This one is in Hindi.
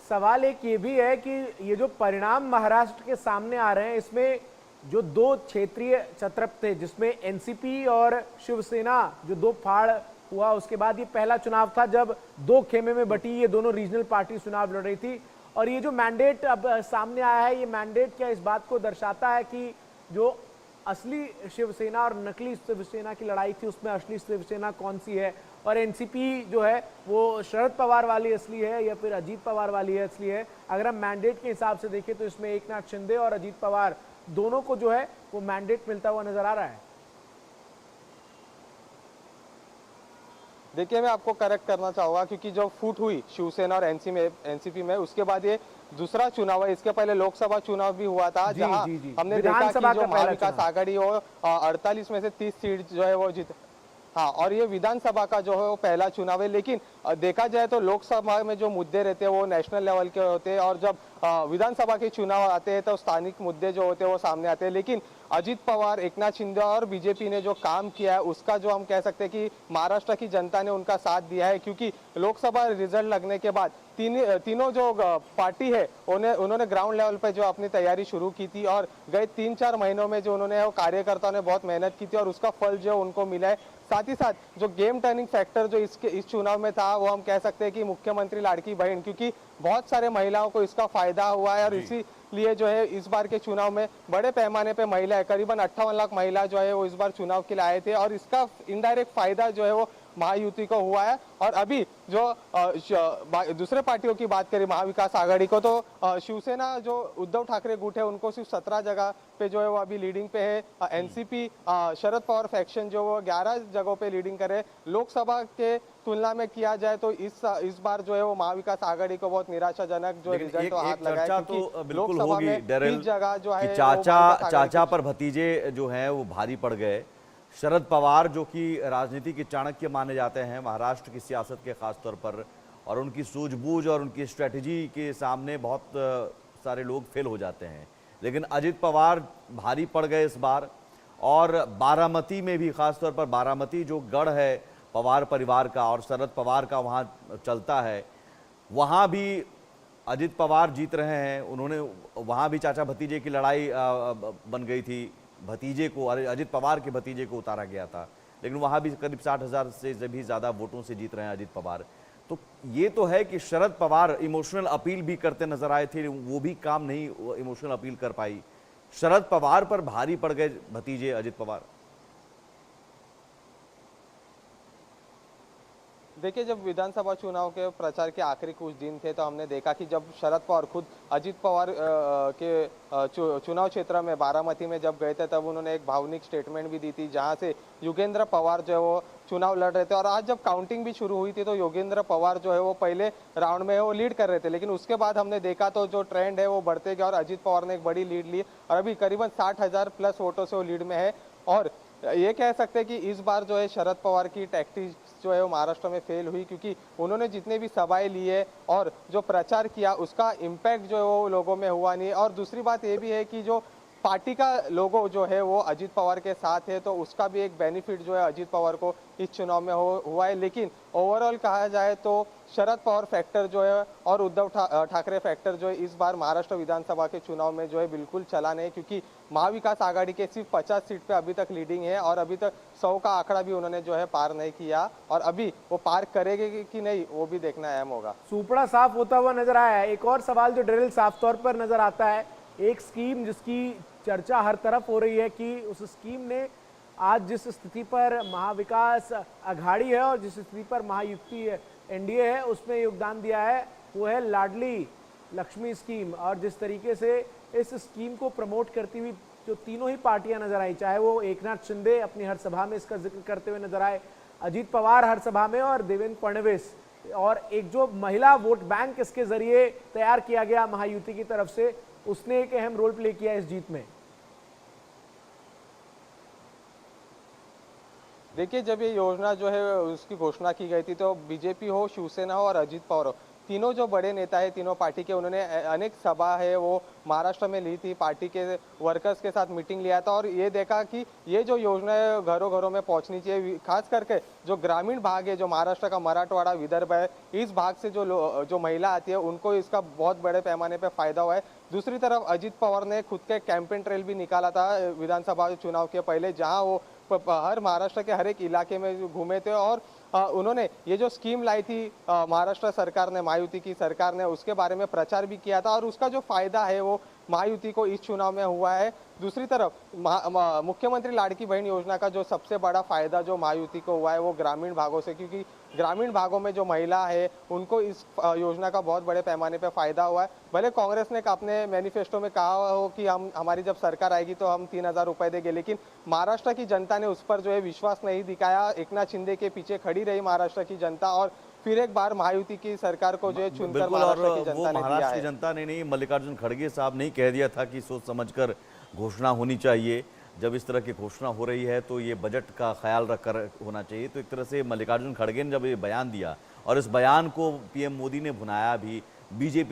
सवाल एक ये भी है कि ये जो परिणाम महाराष्ट्र के सामने आ रहे हैं, इसमें जो दो क्षेत्रीय छत्रप थे, जिसमें एनसीपी और शिवसेना जो दो फाड़ हुआ, उसके बाद ये पहला चुनाव था जब दो खेमे में बटी ये दोनों रीजनल पार्टी चुनाव लड़ रही थी। और ये जो मैंडेट अब सामने आया है, ये मैंडेट क्या इस बात को दर्शाता है कि जो असली शिवसेना और नकली शिवसेना की लड़ाई थी, उसमें असली शिवसेना कौन सी है, और एनसीपी जो है वो शरद पवार वाली असली है या फिर अजीत पवार वाली है असली है? अगर हम मैंडेट के हिसाब से देखें तो इसमें एकनाथ शिंदे और अजीत पवार दोनों को जो है वो मैंडेट मिलता हुआ नजर आ रहा है। देखिए, मैं आपको करेक्ट करना चाहूंगा क्योंकि जो फूट हुई शिवसेना और एनसीपी में, उसके बाद ये दूसरा चुनाव है। इसके पहले लोकसभा चुनाव भी हुआ था, जहां हमने देखा कि जो महाविकास आघाड़ी वो 48 में से 30 सीट जो है वो जीत। हाँ, और ये विधानसभा का जो है वो पहला चुनाव है। लेकिन देखा जाए तो लोकसभा में जो मुद्दे रहते हैं वो नेशनल लेवल के होते हैं, और जब विधानसभा के चुनाव आते हैं तो स्थानिक मुद्दे जो होते हैं वो सामने आते हैं। लेकिन अजीत पवार, एकनाथ शिंदे और बीजेपी ने जो काम किया है, उसका जो हम कह सकते हैं कि महाराष्ट्र की जनता ने उनका साथ दिया है। क्योंकि लोकसभा रिजल्ट लगने के बाद तीनों जो पार्टी है उन्होंने ग्राउंड लेवल पे जो अपनी तैयारी शुरू की थी, और गए 3-4 महीनों में जो उन्होंने कार्यकर्ताओं ने बहुत मेहनत की थी और उसका फल जो उनको मिला है। साथ ही साथ जो गेम टर्निंग फैक्टर जो इस चुनाव में था, वो हम कह सकते हैं कि मुख्यमंत्री लाड़की बहन, क्योंकि बहुत सारे महिलाओं को इसका फायदा हुआ है। और इसीलिए जो है इस बार के चुनाव में बड़े पैमाने पे महिलाएं, करीबन 58 लाख महिला जो है वो इस बार चुनाव के लिए आए थे, और इसका इनडायरेक्ट फायदा जो है वो महायुति को हुआ है। और अभी जो दूसरे पार्टियों की बात करें, महाविकास आघाड़ी को, तो शिवसेना जो उद्धव ठाकरे गुट है उनको सिर्फ 17 जगह पे जो है वो अभी लीडिंग पे है। एनसीपी शरद पवार फैक्शन जो वो 11 जगहों पे लीडिंग करे। लोकसभा के तुलना में किया जाए तो इस बार जो है वो महाविकास आघाड़ी को बहुत निराशाजनक जो रिजल्ट हाथ लगा है। तो बिल्कुल होगी डेरेल, जगह जो है चाचा पर भतीजे जो है वो भारी पड़ गए। शरद पवार जो कि राजनीति के चाणक्य माने जाते हैं महाराष्ट्र की सियासत के खास तौर पर, और उनकी सूझबूझ और उनकी स्ट्रेटजी के सामने बहुत सारे लोग फेल हो जाते हैं। लेकिन अजित पवार भारी पड़ गए इस बार, और बारामती में भी, खास तौर पर बारामती जो गढ़ है पवार परिवार का और शरद पवार का वहाँ चलता है, वहाँ भी अजित पवार जीत रहे हैं। उन्होंने वहाँ भी चाचा भतीजे की लड़ाई बन गई थी, भतीजे को, अजित पवार के भतीजे को उतारा गया था, लेकिन वहाँ भी करीब 60,000 से भी ज़्यादा वोटों से जीत रहे हैं अजित पवार। तो ये तो है कि शरद पवार इमोशनल अपील भी करते नजर आए थे, वो भी काम नहीं इमोशनल अपील कर पाई। शरद पवार पर भारी पड़ गए भतीजे अजित पवार। देखिए, जब विधानसभा चुनाव के प्रचार के आखिरी कुछ दिन थे तो हमने देखा कि जब शरद पवार खुद अजित पवार के चुनाव क्षेत्र में बारामती में जब गए थे, तब उन्होंने एक भावनिक स्टेटमेंट भी दी थी, जहां से योगेंद्र पवार जो है वो चुनाव लड़ रहे थे। और आज जब काउंटिंग भी शुरू हुई थी तो योगेंद्र पवार जो है वो पहले राउंड में वो लीड कर रहे थे, लेकिन उसके बाद हमने देखा तो जो ट्रेंड है वो बढ़ते गया और अजित पवार ने एक बड़ी लीड ली, और अभी करीबन 60,000 प्लस वोटों से वो लीड में है। और ये कह सकते हैं कि इस बार जो है शरद पवार की टैक्टिक्स जो है वो महाराष्ट्र में फेल हुई, क्योंकि उन्होंने जितने भी सभाएं ली है और जो प्रचार किया उसका इम्पैक्ट जो है वो लोगों में हुआ नहीं। और दूसरी बात ये भी है कि जो पार्टी का लोगो जो है वो अजित पवार के साथ है, तो उसका भी एक बेनिफिट जो है अजित पवार को इस चुनाव में हुआ है। लेकिन ओवरऑल कहा जाए तो शरद पवार फैक्टर जो है और उद्धव ठाकरे फैक्टर जो है इस बार महाराष्ट्र विधानसभा के चुनाव में जो है बिल्कुल चला नहीं, क्योंकि महाविकास आघाड़ी के सिर्फ 50 सीट पे अभी तक लीडिंग है, और अभी तक 100 का आंकड़ा भी उन्होंने जो है पार नहीं किया, और अभी वो पार करेंगे कि नहीं वो भी देखना अहम होगा। सुपड़ा साफ होता हुआ नजर आया है। एक और सवाल जो ड्रिल साफ तौर पर नजर आता है, एक स्कीम जिसकी चर्चा हर तरफ हो रही है कि उस स्कीम ने आज जिस स्थिति पर महाविकास आघाड़ी है और जिस स्थिति पर महायुति एनडीए है उसमें योगदान दिया है, वो है लाडली लक्ष्मी स्कीम। और जिस तरीके से इस स्कीम को प्रमोट करती हुई जो तीनों ही पार्टियां नजर आई, चाहे वो एकनाथ शिंदे अपनी हर सभा में इसका जिक्र करते हुए नजर आए, अजीत पवार हर सभा में, और देवेंद्र फडणवीस, और एक जो महिला वोट बैंक इसके जरिए तैयार किया गया महायुति की तरफ से, उसने एक अहम रोल प्ले किया इस जीत में। देखिए, जब ये योजना जो है उसकी घोषणा की गई थी तो बीजेपी हो, शिवसेना हो और अजित पवार हो, तीनों जो बड़े नेता है तीनों पार्टी के, उन्होंने अनेक सभा है वो महाराष्ट्र में ली थी, पार्टी के वर्कर्स के साथ मीटिंग लिया था और ये देखा कि ये जो योजना है घरों घरों में पहुंचनी चाहिए। खास करके जो ग्रामीण भाग है, जो महाराष्ट्र का मराठवाड़ा विदर्भ है, इस भाग से जो महिला आती है उनको इसका बहुत बड़े पैमाने पर फायदा हुआ है। दूसरी तरफ अजित पवार ने खुद के कैंपेन ट्रेल भी निकाला था विधानसभा चुनाव के पहले, जहां वो हर महाराष्ट्र के हर एक इलाके में घूमे थे और उन्होंने ये जो स्कीम लाई थी महाराष्ट्र सरकार ने, महायुति की सरकार ने, उसके बारे में प्रचार भी किया था और उसका जो फायदा है वो महायुति को इस चुनाव में हुआ है। दूसरी तरफ मुख्यमंत्री लाड़की बहन योजना का जो सबसे बड़ा फायदा जो महायुति को हुआ है वो ग्रामीण भागों से, क्योंकि ग्रामीण भागों में जो महिला है उनको इस योजना का बहुत बड़े पैमाने पर फायदा हुआ है। भले कांग्रेस ने अपने मैनिफेस्टो में कहा हो कि हमारी जब सरकार आएगी तो हम 3000 रुपए देंगे, लेकिन महाराष्ट्र की जनता ने उस पर जो है विश्वास नहीं दिखाया। एकनाथ शिंदे के पीछे खड़ी रही महाराष्ट्र की जनता और फिर एक बार महायुति की सरकार को जो है चुनकर महाराष्ट्र की जनता ने दिया है। महाराष्ट्र की जनता ने नहीं, मल्लिकार्जुन खड़गे साहब ने कह दिया था कि सोच समझकर घोषणा होनी चाहिए। जब इस तरह की घोषणा हो रही है तो ये बजट का ख्याल रखकर होना चाहिए। तो एक तरह से मल्लिकार्जुन खड़गे ने जब ये बयान दिया और इस बयान को पीएम मोदी ने भुनाया भी, बीजेपी